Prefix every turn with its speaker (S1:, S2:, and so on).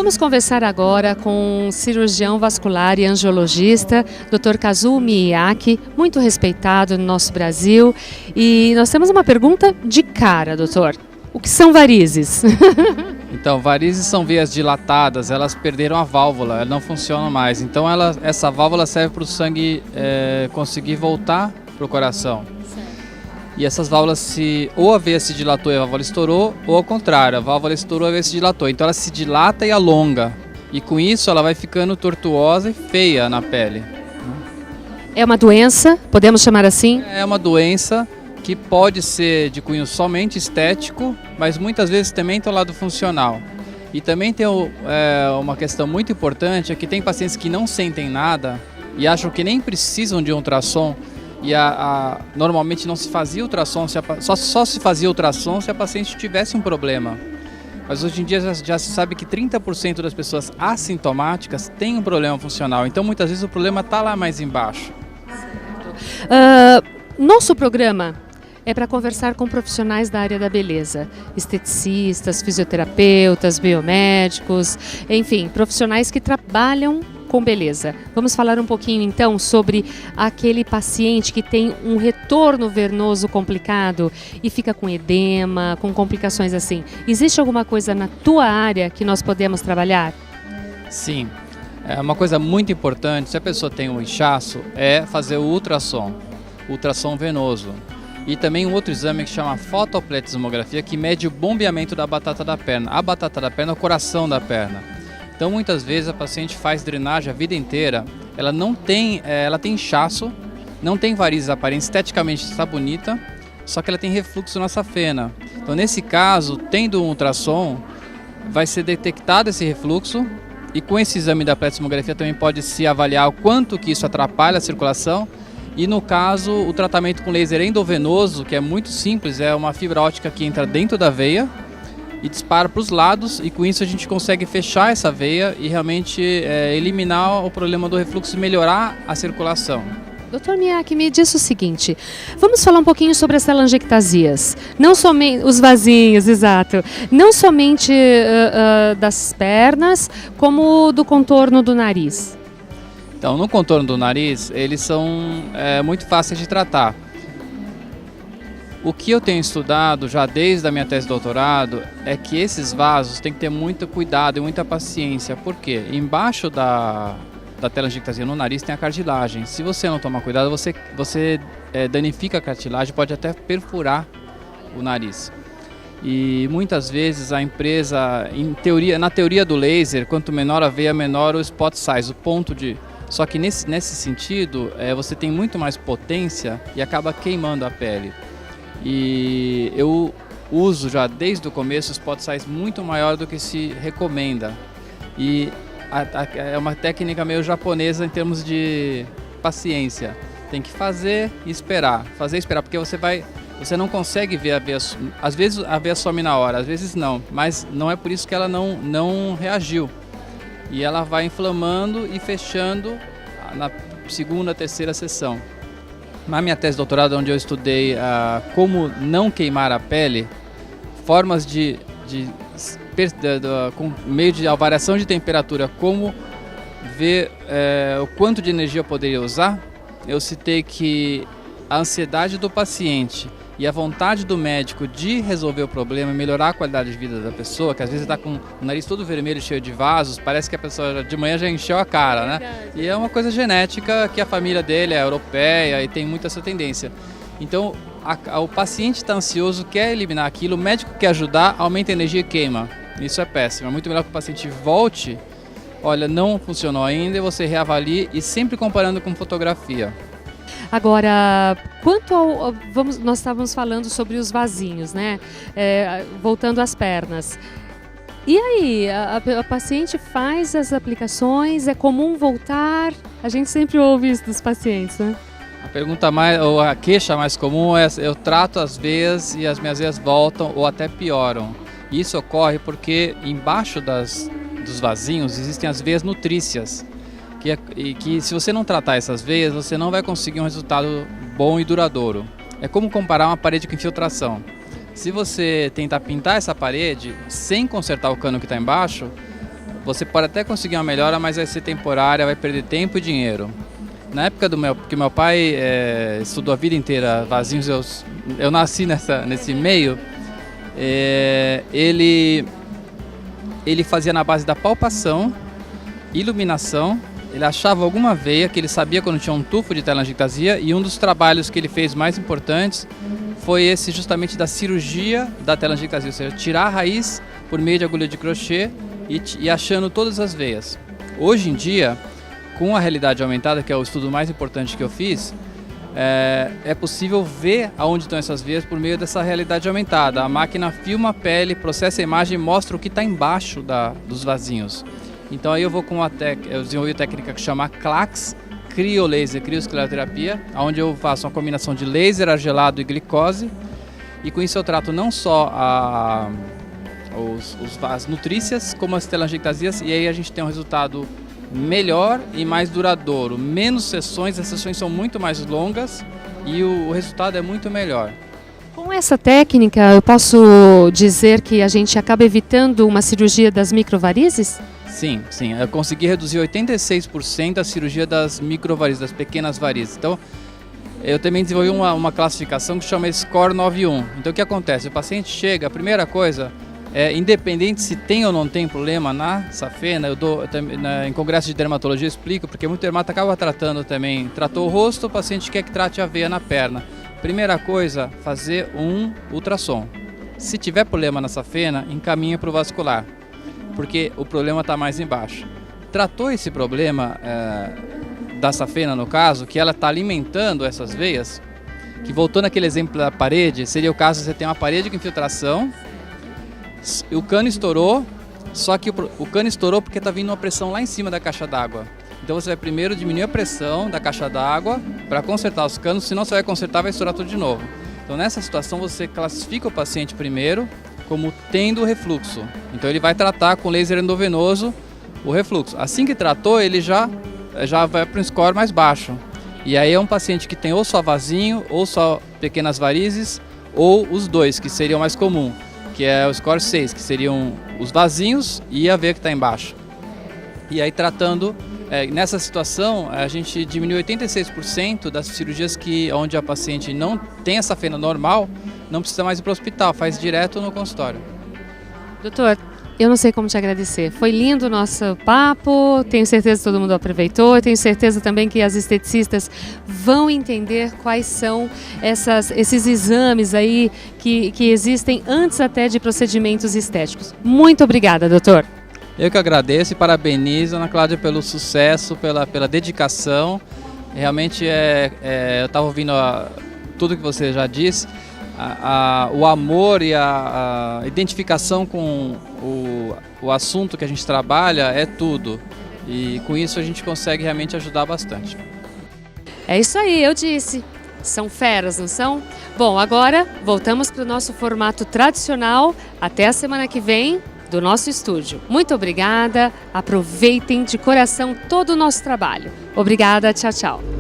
S1: Vamos conversar agora com o cirurgião vascular e angiologista, Dr. Kazuo Miyake, muito respeitado no nosso Brasil. E nós temos uma pergunta de cara, doutor. O que são varizes?
S2: Então, varizes são veias dilatadas, elas perderam a válvula, elas não funcionam mais. Então, essa válvula serve para o sangue conseguir voltar para o coração. E essas válvulas, ou a veia se dilatou e a válvula estourou, ou ao contrário, a válvula estourou e a veia se dilatou. Então ela se dilata e alonga. E com isso ela vai ficando tortuosa e feia na pele.
S1: É uma doença, podemos chamar assim?
S2: É uma doença que pode ser de cunho somente estético, mas muitas vezes também tem o lado funcional. E também tem uma questão muito importante, é que tem pacientes que não sentem nada e acham que nem precisam de um ultrassom. E normalmente não se fazia ultrassom, só se fazia ultrassom se a paciente tivesse um problema. Mas hoje em dia já se sabe que 30% das pessoas assintomáticas têm um problema funcional. Então muitas vezes o problema está lá mais embaixo.
S1: Nosso programa é para conversar com profissionais da área da beleza, esteticistas, fisioterapeutas, biomédicos, enfim, profissionais que trabalham com beleza. Vamos falar um pouquinho então sobre aquele paciente que tem um retorno venoso complicado e fica com edema, com complicações assim. Existe alguma coisa na tua área que nós podemos trabalhar?
S2: Sim, é uma coisa muito importante, se a pessoa tem um inchaço, é fazer o ultrassom venoso. E também um outro exame que chama fotopletismografia, que mede o bombeamento da batata da perna. A batata da perna é o coração da perna. Então muitas vezes a paciente faz drenagem a vida inteira, ela tem inchaço, não tem varizes aparentes, esteticamente está bonita, só que ela tem refluxo na safena. Então nesse caso, tendo um ultrassom, vai ser detectado esse refluxo e com esse exame da pletismografia também pode se avaliar o quanto que isso atrapalha a circulação. E no caso, o tratamento com laser endovenoso, que é muito simples, é uma fibra óptica que entra dentro da veia e dispara para os lados, e com isso a gente consegue fechar essa veia e realmente eliminar o problema do refluxo e melhorar a circulação.
S1: Dr. Miyake, me diz o seguinte, vamos falar um pouquinho sobre as telangiectasias, não somente os vasinhos, exato, não somente das pernas, como do contorno do nariz.
S2: Então, no contorno do nariz, eles são muito fáceis de tratar. O que eu tenho estudado já desde a minha tese de doutorado é que esses vasos têm que ter muito cuidado e muita paciência. Por quê? Embaixo da telangiectasia no nariz tem a cartilagem. Se você não tomar cuidado, você danifica a cartilagem, pode até perfurar o nariz. E muitas vezes a empresa, na teoria do laser, quanto menor a veia, menor o spot size, o ponto de... Só que nesse sentido, você tem muito mais potência e acaba queimando a pele. E eu uso já desde o começo spot size muito maior do que se recomenda. E é uma técnica meio japonesa em termos de paciência. Tem que fazer e esperar. Fazer e esperar, porque você não consegue ver a veia. Às vezes a veia some na hora, às vezes não. Mas não é por isso que ela não reagiu. E ela vai inflamando e fechando na segunda, terceira sessão. Na minha tese de doutorado, onde eu estudei como não queimar a pele, formas com meio de variação de temperatura, como ver o quanto de energia eu poderia usar, eu citei que a ansiedade do paciente e a vontade do médico de resolver o problema e melhorar a qualidade de vida da pessoa, que às vezes está com o nariz todo vermelho, cheio de vasos, parece que a pessoa de manhã já encheu a cara, né? E é uma coisa genética que a família dele é europeia e tem muito essa tendência. Então, o paciente está ansioso, quer eliminar aquilo, o médico quer ajudar, aumenta a energia e queima. Isso é péssimo. É muito melhor que o paciente volte, olha, não funcionou ainda, e você reavalie e sempre comparando com fotografia.
S1: Agora, nós estávamos falando sobre os vasinhos, né? Voltando às pernas. E aí, a paciente faz as aplicações, é comum voltar? A gente sempre ouve isso dos pacientes, né?
S2: A pergunta ou a queixa mais comum é: eu trato as veias e as minhas veias voltam ou até pioram. Isso ocorre porque embaixo dos vasinhos existem as veias nutrícias. Que se você não tratar essas veias, você não vai conseguir um resultado bom e duradouro. É como comparar uma parede com infiltração. Se você tentar pintar essa parede sem consertar o cano que está embaixo, você pode até conseguir uma melhora, mas vai ser temporária, vai perder tempo e dinheiro. Na época que meu pai estudou a vida inteira vasinhos, eu nasci nesse meio, ele fazia na base da palpação, iluminação, ele achava alguma veia que ele sabia quando tinha um tufo de telangiectasia, e um dos trabalhos que ele fez mais importantes foi esse justamente da cirurgia da telangiectasia, ou seja, tirar a raiz por meio de agulha de crochê e achando todas as veias. Hoje em dia, com a realidade aumentada, que é o estudo mais importante que eu fiz, é possível ver aonde estão essas veias por meio dessa realidade aumentada. A máquina filma a pele, processa a imagem e mostra o que está embaixo dos vasinhos. Então aí eu desenvolvi a técnica que chama CLACS, criolaser, crioscleroterapia, onde eu faço uma combinação de laser, argelado e glicose, e com isso eu trato não só as nutrícias como as telangiectasias, e aí a gente tem um resultado melhor e mais duradouro, menos sessões, as sessões são muito mais longas e o resultado é muito melhor.
S1: Com essa técnica, eu posso dizer que a gente acaba evitando uma cirurgia das microvarizes?
S2: Sim, eu consegui reduzir 86% a cirurgia das microvarizes, das pequenas varizes. Então, eu também desenvolvi uma classificação que chama Score 91. Então, o que acontece? O paciente chega, a primeira coisa, independente se tem ou não tem problema na safena, em congresso de dermatologia eu explico, porque muito dermato acaba tratou o rosto, o paciente quer que trate a veia na perna. Primeira coisa, fazer um ultrassom. Se tiver problema na safena, encaminha para o vascular, porque o problema está mais embaixo. Tratou esse problema da safena, no caso, que ela está alimentando essas veias, que voltando àquele exemplo da parede, seria o caso de você ter uma parede com infiltração, o cano estourou, só que o cano estourou porque está vindo uma pressão lá em cima da caixa d'água. Então você vai primeiro diminuir a pressão da caixa d'água para consertar os canos, senão você vai consertar e vai estourar tudo de novo. Então nessa situação você classifica o paciente primeiro como tendo refluxo. Então ele vai tratar com laser endovenoso o refluxo. Assim que tratou, ele já vai para um score mais baixo. E aí é um paciente que tem ou só vasinho, ou só pequenas varizes, ou os dois, que seriam mais comum, que é o score 6, que seriam os vasinhos e a veia que está embaixo. E aí tratando, nessa situação, a gente diminui 86% das cirurgias onde a paciente não tem essa safena normal, não precisa mais ir para o hospital, faz direto no consultório.
S1: Doutor, eu não sei como te agradecer. Foi lindo o nosso papo, tenho certeza que todo mundo aproveitou, tenho certeza também que as esteticistas vão entender quais são esses exames aí que existem antes até de procedimentos estéticos. Muito obrigada, doutor.
S2: Eu que agradeço e parabenizo Ana Cláudia pelo sucesso, pela dedicação. Realmente eu estava ouvindo tudo que você já disse, o amor e a identificação com o assunto que a gente trabalha é tudo. E com isso a gente consegue realmente ajudar bastante.
S1: É isso aí, eu disse. São feras, não são? Bom, agora voltamos para o nosso formato tradicional. Até a semana que vem, do nosso estúdio. Muito obrigada, aproveitem de coração todo o nosso trabalho. Obrigada, tchau, tchau.